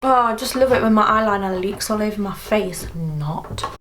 Oh, I just love it when my eyeliner leaks all over my face. Not.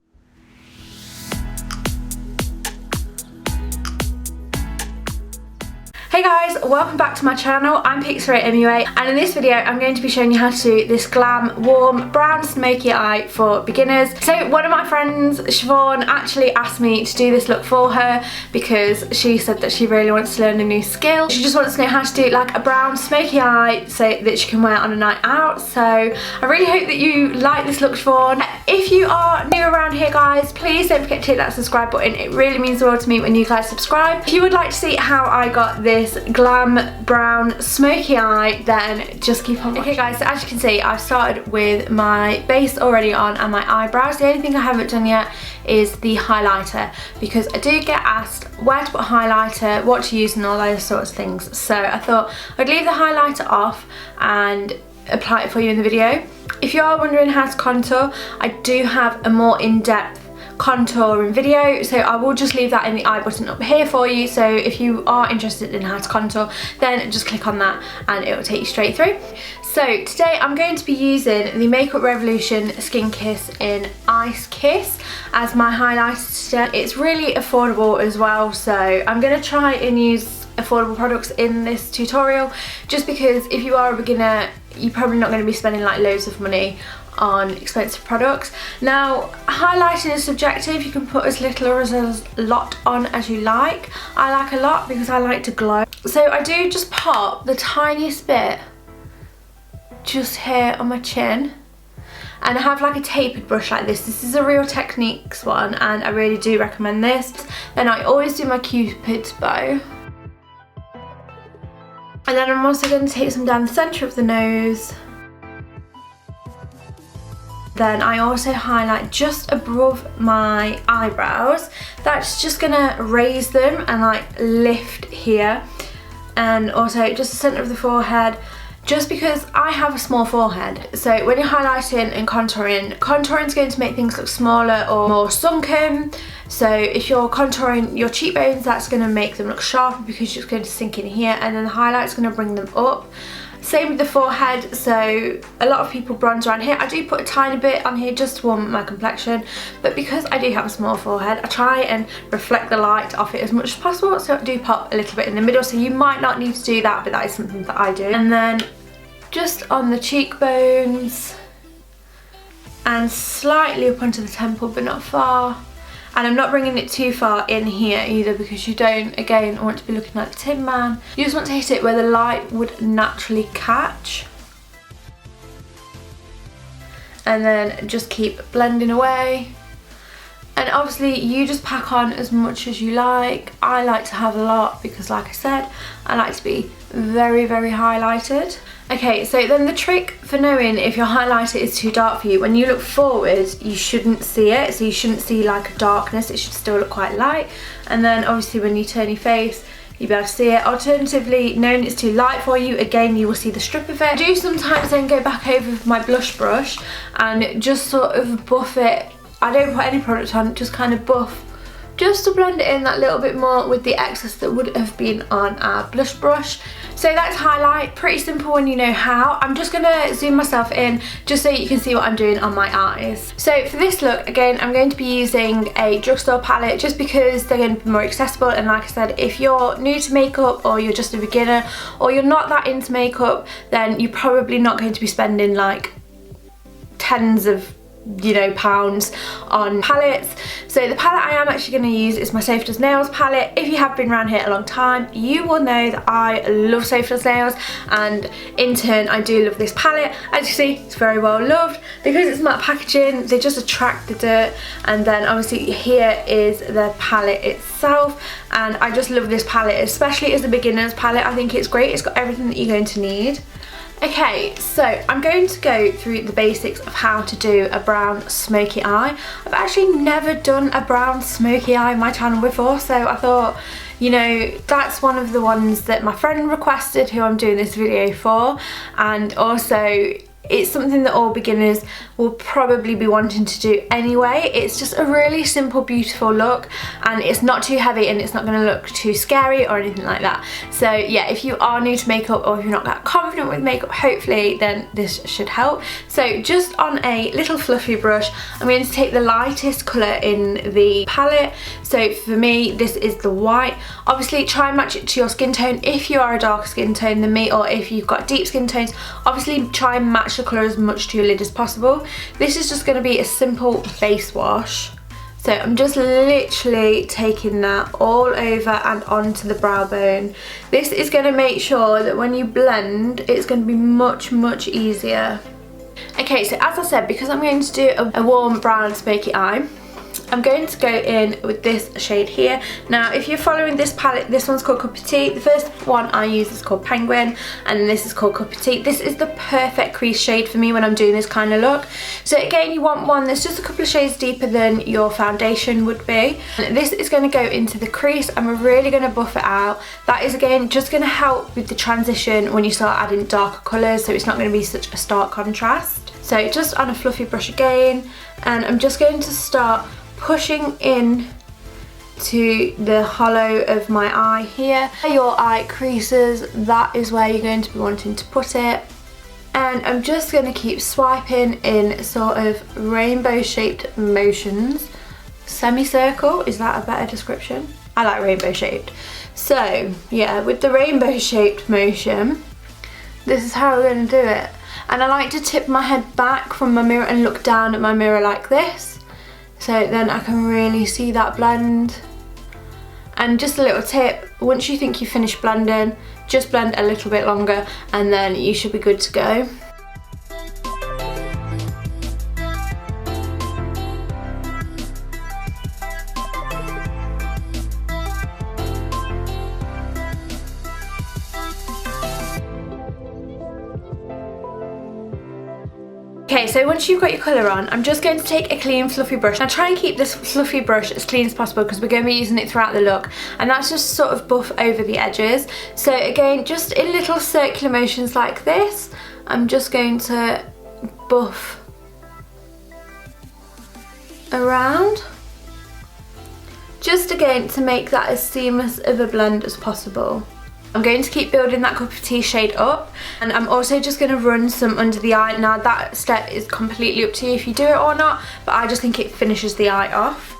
Hey guys, welcome back to my channel. I'm Pixie MUA, and in this video I'm going to be showing you how to do this Glam warm brown smoky eye for beginners. So one of my friends, Siobhan, actually asked me to do this look for her because she said that she really wants to learn a new skill. She just wants to know how to do like a brown smoky eye so that she can wear it on a night out. So I really hope that you like this look, Siobhan. If you are new around here guys, please don't forget to hit that subscribe button. It really means the world to me when you guys subscribe. If you would like to see how I got this Glam brown smoky eye, then just keep on watching. Okay guys, so as you can see I've started with my base already on and my eyebrows. The only thing I haven't done yet is the highlighter because I do get asked where to put highlighter, what to use and all those sorts of things. So I thought I'd leave the highlighter off and apply it for you in the video. If you are wondering how to contour, I do have a more in-depth contouring video, so I will just leave that in the I button up here for you. So if you are interested in how to contour, then just click on that and it will take you straight through. So today I'm going to be using the Makeup Revolution Skin Kiss in Ice Kiss as my highlighter today. It's really affordable as well, so I'm going to try and use affordable products in this tutorial just because if you are a beginner you're probably not going to be spending like loads of money on expensive products. Now highlighting is subjective, you can put as little or as a lot on as you like. I like a lot because I like to glow, so I do just pop the tiniest bit just here on my chin, and I have like a tapered brush like this. This is a Real Techniques one and I really do recommend this. Then I always do my Cupid's bow, and then I'm also going to take some down the centre of the nose. Then I also highlight just above my eyebrows. That's just gonna raise them and like lift here. And also just the centre of the forehead, just because I have a small forehead. So when you're highlighting and contouring is going to make things look smaller or more sunken. So if you're contouring your cheekbones, that's gonna make them look sharper because you're going to sink in here, and then the highlight's gonna bring them up. Same with the forehead, so a lot of people bronze around here. I do put a tiny bit on here just to warm my complexion, but because I do have a small forehead, I try and reflect the light off it as much as possible, so I do pop a little bit in the middle. So you might not need to do that, but that is something that I do. And then just on the cheekbones and slightly up onto the temple, but not far. And I'm not bringing it too far in here either because you don't, again, want to be looking like the Tin Man. You just want to hit it where the light would naturally catch. And then just keep blending away. And obviously you just pack on as much as you like. I like to have a lot because, like I said, I like to be very, very highlighted. Okay, so then the trick for knowing if your highlighter is too dark for you, when you look forward, you shouldn't see it. So you shouldn't see like a darkness, it should still look quite light. And then obviously when you turn your face, you'll be able to see it. Alternatively, knowing it's too light for you, again, you will see the strip of it. I do sometimes then go back over with my blush brush and just sort of buff it. I don't put any product on, just kind of buff, just to blend it in that little bit more with the excess that would have been on our blush brush. So that's highlight, pretty simple when you know how. I'm just gonna zoom myself in just so you can see what I'm doing on my eyes. So for this look, again, I'm going to be using a drugstore palette just because they're going to be more accessible. And like I said, if you're new to makeup or you're just a beginner or you're not that into makeup, then you're probably not going to be spending like tens of pounds on palettes. So the palette I am actually going to use is my Safe Does Nails palette. If you have been around here a long time, you will know that I love Safe Does Nails, and in turn I do love this palette. As you see, it's very well loved because it's matte packaging. They just attract the dirt. And then obviously here is the palette itself, and I just love this palette, especially as a beginner's palette. I think it's great. It's got everything that you're going to need. Okay, so I'm going to go through the basics of how to do a brown smoky eye. I've actually never done a brown smoky eye on my channel before, so I thought, that's one of the ones that my friend requested, who I'm doing this video for. And also It's something that all beginners will probably be wanting to do anyway. It's just a really simple, beautiful look, and it's not too heavy and it's not going to look too scary or anything like that. So yeah, if you are new to makeup or if you're not that confident with makeup, hopefully then this should help. So just on a little fluffy brush, I'm going to take the lightest colour in the palette. So for me, this is the white. Obviously try and match it to your skin tone if you are a darker skin tone than me, or if you've got deep skin tones, obviously try and match the colour as much to your lid as possible. This is just going to be a simple base wash. So I'm just literally taking that all over and onto the brow bone. This is going to make sure that when you blend, it's going to be much, much easier. Okay, so as I said, because I'm going to do a warm brown smoky eye, I'm going to go in with this shade here. Now, if you're following this palette, this one's called Cup of Tea. The first one I use is called Penguin, and this is called Cup of Tea. This is the perfect crease shade for me when I'm doing this kind of look. So again, you want one that's just a couple of shades deeper than your foundation would be. And this is going to go into the crease, and we're really going to buff it out. That is, again, just going to help with the transition when you start adding darker colours, so it's not going to be such a stark contrast. So just on a fluffy brush again, and I'm just going to start pushing in to the hollow of my eye here. Your eye creases, that is where you're going to be wanting to put it. And I'm just going to keep swiping in sort of rainbow shaped motions. Semicircle, is that a better description? I like rainbow shaped. So yeah, with the rainbow shaped motion, this is how we're going to do it. And I like to tip my head back from my mirror and look down at my mirror like this. So then I can really see that blend. And just a little tip, once you think you've finished blending, just blend a little bit longer and then you should be good to go. Okay, so once you've got your colour on, I'm just going to take a clean fluffy brush. Now try and keep this fluffy brush as clean as possible because we're going to be using it throughout the look, and that's just sort of buff over the edges. So again, just in little circular motions like this, I'm just going to buff around. Just again to make that as seamless of a blend as possible. I'm going to keep building that Cup of Tea shade up, and I'm also just going to run some under the eye. Now that step is completely up to you if you do it or not, but I just think it finishes the eye off.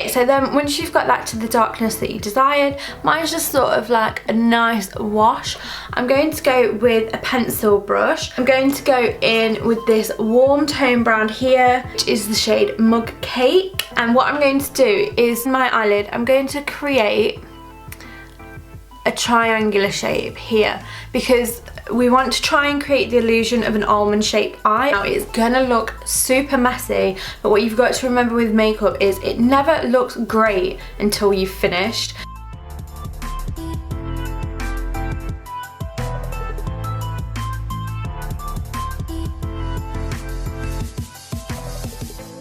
So then once you've got that to the darkness that you desired, mine's just sort of like a nice wash. I'm going to go with a pencil brush. I'm going to go in with this warm tone brown here, which is the shade Mug Cake. And what I'm going to do is, my eyelid, I'm going to create a triangular shape here because we want to try and create the illusion of an almond shaped eye. Now it's gonna look super messy, but what you've got to remember with makeup is it never looks great until you've finished.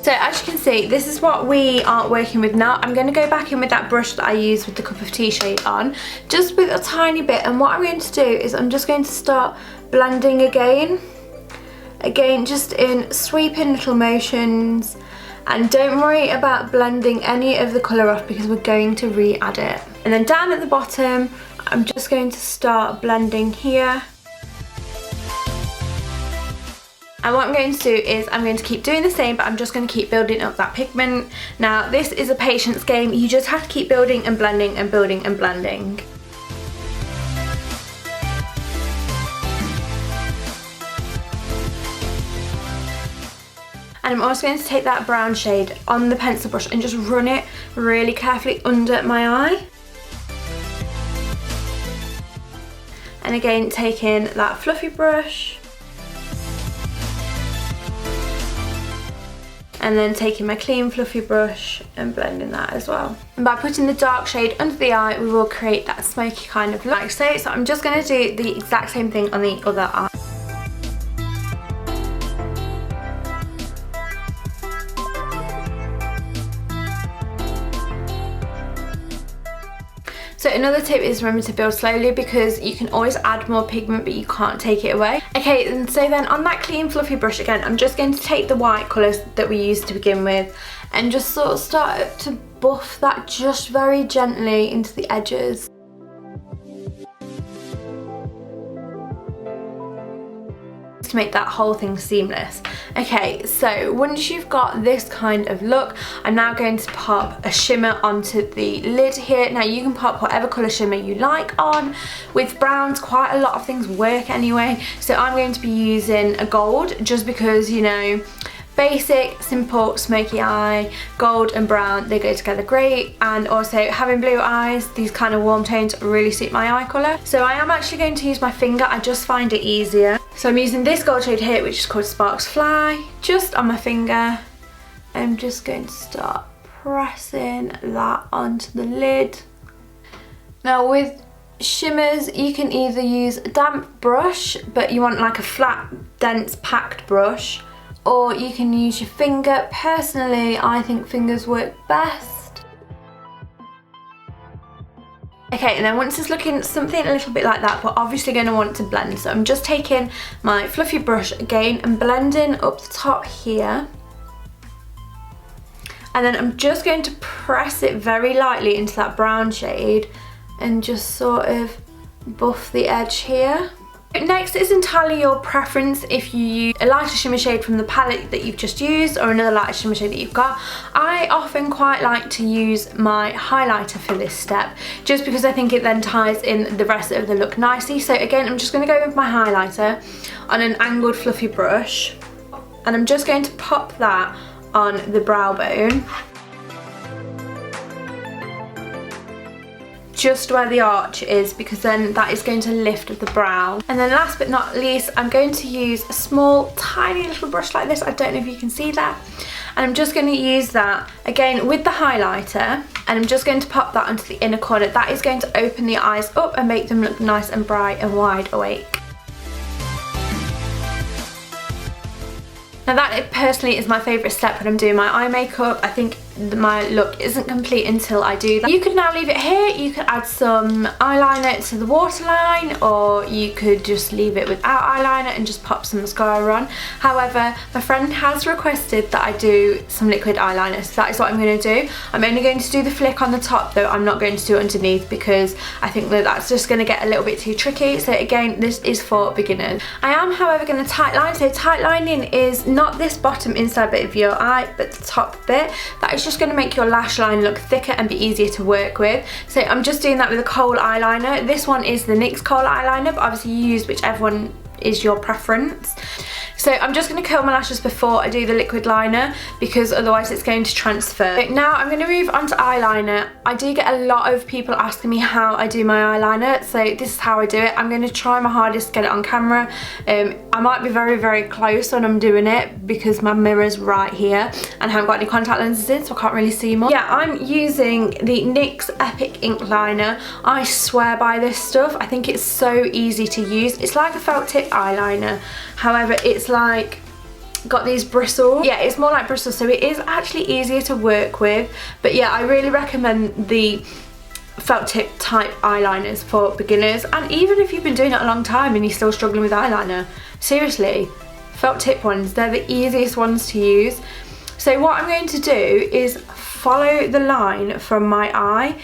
So as you can see, this is what we are working with now. I'm going to go back in with that brush that I used with the Cup of Tea shade on, just with a tiny bit, and what I'm going to do is I'm just going to start blending again, just in sweeping little motions, and don't worry about blending any of the colour off because we're going to re-add it. And then down at the bottom, I'm just going to start blending here. And what I'm going to do is I'm going to keep doing the same, but I'm just going to keep building up that pigment. Now this is a patience game. You just have to keep building and blending and building and blending. And I'm also going to take that brown shade on the pencil brush and just run it really carefully under my eye. And again, taking that fluffy brush, and then taking my clean fluffy brush and blending that as well. And by putting the dark shade under the eye, we will create that smoky kind of look like so. So I'm just going to do the exact same thing on the other eye. So another tip is remember to build slowly, because you can always add more pigment but you can't take it away. Okay, and so then on that clean fluffy brush again, I'm just going to take the white colours that we used to begin with and just sort of start to buff that just very gently into the edges. To make that whole thing seamless. Okay, so once you've got this kind of look, I'm now going to pop a shimmer onto the lid here. Now you can pop whatever colour shimmer you like on. With browns, quite a lot of things work anyway, so I'm going to be using a gold just because, you know, basic, simple, smoky eye, gold and brown, they go together great. And also having blue eyes, these kind of warm tones really suit my eye colour. So I am actually going to use my finger, I just find it easier. So I'm using this gold shade here, which is called Sparks Fly, just on my finger. I'm just going to start pressing that onto the lid. Now with shimmers, you can either use a damp brush, but you want like a flat, dense, packed brush, or you can use your finger. Personally, I think fingers work best. Okay, and then once it's looking something a little bit like that, we're obviously going to want to blend. So I'm just taking my fluffy brush again and blending up the top here. And then I'm just going to press it very lightly into that brown shade and just sort of buff the edge here. Next, it's entirely your preference if you use a lighter shimmer shade from the palette that you've just used or another lighter shimmer shade that you've got. I often quite like to use my highlighter for this step just because I think it then ties in the rest of the look nicely. So again, I'm just going to go with my highlighter on an angled fluffy brush and I'm just going to pop that on the brow bone, just where the arch is, because then that is going to lift the brow. And then last but not least, I'm going to use a small tiny little brush like this. I don't know if you can see that, and I'm just going to use that again with the highlighter, and I'm just going to pop that onto the inner corner. That is going to open the eyes up and make them look nice and bright and wide awake. Now that personally is my favourite step when I'm doing my eye makeup. I think my look isn't complete until I do that. You could now leave it here, you could add some eyeliner to the waterline, or you could just leave it without eyeliner and just pop some mascara on. However, my friend has requested that I do some liquid eyeliner, so that is what I'm going to do. I'm only going to do the flick on the top though, I'm not going to do it underneath because I think that that's just going to get a little bit too tricky. So again, this is for beginners. I am however going to tight line. So tight lining is not this bottom inside bit of your eye, but the top bit. That is just going to make your lash line look thicker and be easier to work with. So I'm just doing that with a kohl eyeliner. This one is the NYX kohl eyeliner, but obviously you use whichever one is your preference. So I'm just going to curl my lashes before I do the liquid liner because otherwise it's going to transfer. So now I'm going to move on to eyeliner. I do get a lot of people asking me how I do my eyeliner, so this is how I do it. I'm going to try my hardest to get it on camera. I might be very, very close when I'm doing it because my mirror's right here and I haven't got any contact lenses in, so I can't really see more. Yeah, I'm using the NYX Epic Ink Liner. I swear by this stuff. I think it's so easy to use. It's like a felt tip eyeliner. However, it's like got these bristles. Yeah, it's more like bristles, so it is actually easier to work with. But yeah, I really recommend the felt tip type eyeliners for beginners, and even if you've been doing it a long time and you're still struggling with eyeliner, seriously, felt tip ones, they're the easiest ones to use. So what I'm going to do is follow the line from my eye,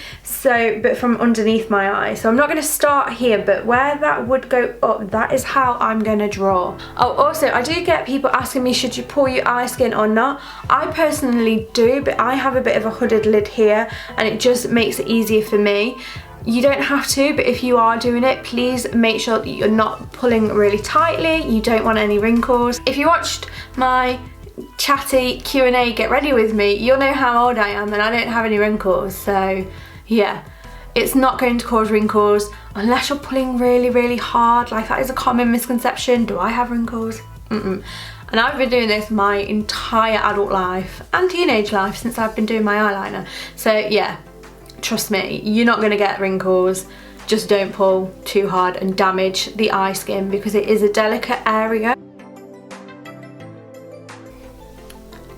but from underneath my eye. So I'm not going to start here, but where that would go up, that is how I'm going to draw. Oh, also I do get people asking me, should you pull your eye skin or not? I personally do, but I have a bit of a hooded lid here and it just makes it easier for me. You don't have to, but if you are doing it, please make sure that you're not pulling really tightly. You don't want any wrinkles. If you watched my chatty Q&A get ready with me, you'll know how old I am and I don't have any wrinkles, so yeah, it's not going to cause wrinkles unless you're pulling really, really hard. Like, that is a common misconception. Do I have wrinkles? And I've been doing this my entire adult life and teenage life since I've been doing my eyeliner, so yeah, trust me, you're not going to get wrinkles. Just don't pull too hard and damage the eye skin because it is a delicate area.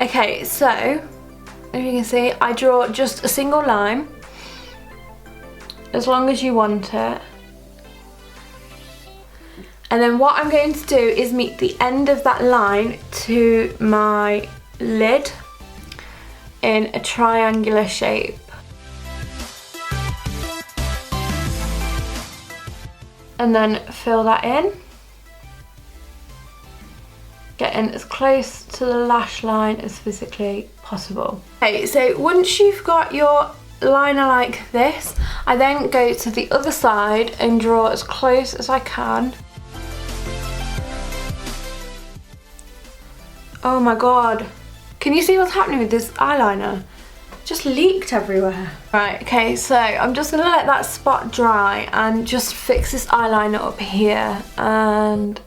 Okay, so if you can see, I draw just a single line as long as you want it. And then what I'm going to do is meet the end of that line to my lid in a triangular shape. And then fill that in. Getting as close to the lash line as physically possible. Okay, so once you've got your liner like this, I then go to the other side and draw as close as I can. Oh my god, can you see what's happening with this eyeliner? Just leaked everywhere. Right, okay, so I'm just gonna let that spot dry and just fix this eyeliner up here. And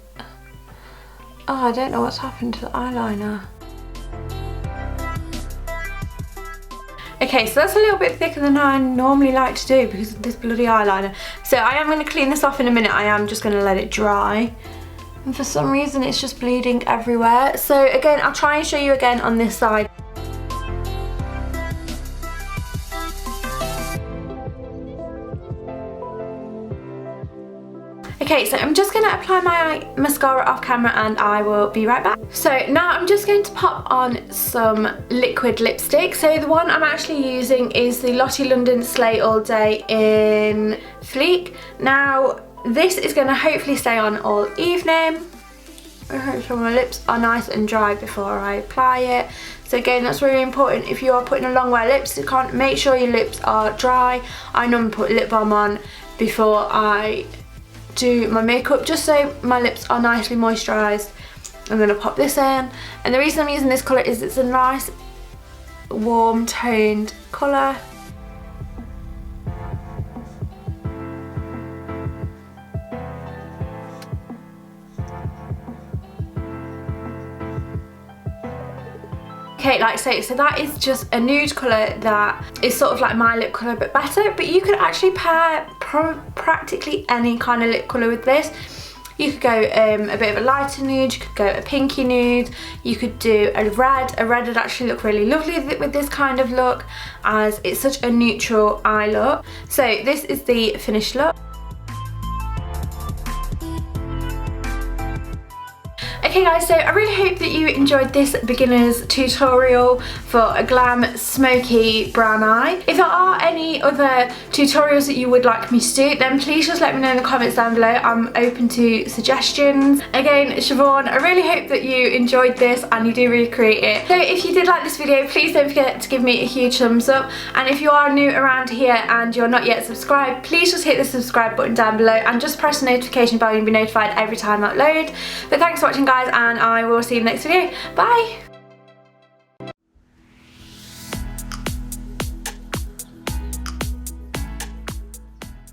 oh, I don't know what's happened to the eyeliner. Okay, so that's a little bit thicker than I normally like to do because of this bloody eyeliner. So I am going to clean this off in a minute. I am just going to let it dry. And for some reason it's just bleeding everywhere. So again, I'll try and show you again on this side. Okay, so I'm just going to apply my mascara off camera and I will be right back. So now I'm just going to pop on some liquid lipstick. So the one I'm actually using is the Lottie London Slay All Day in Fleek. Now this is going to hopefully stay on all evening. I hope sure my lips are nice and dry before I apply it. So again, that's really important if you are putting a long wear lipstick on. Make sure your lips are dry. I normally put lip balm on before I do my makeup just so my lips are nicely moisturised. I'm going to pop this in, and the reason I'm using this colour is it's a nice warm toned colour. Okay, like so that is just a nude colour that is sort of like my lip colour but better, but you could actually pair practically any kind of lip colour with this. You could go a bit of a lighter nude, you could go a pinky nude, you could do a red. A red would actually look really lovely with this kind of look as it's such a neutral eye look. So this is the finished look. Okay guys, so I really hope that you enjoyed this beginner's tutorial for a Glam Smoky brown eye. If there are any other tutorials that you would like me to do, then please just let me know in the comments down below. I'm open to suggestions. Again, Siobhan, I really hope that you enjoyed this and you do recreate it. So if you did like this video, please don't forget to give me a huge thumbs up. And if you are new around here and you're not yet subscribed, please just hit the subscribe button down below and just press the notification bell and you'll be notified every time I upload. But thanks for watching guys, and I will see you in the next video. Bye!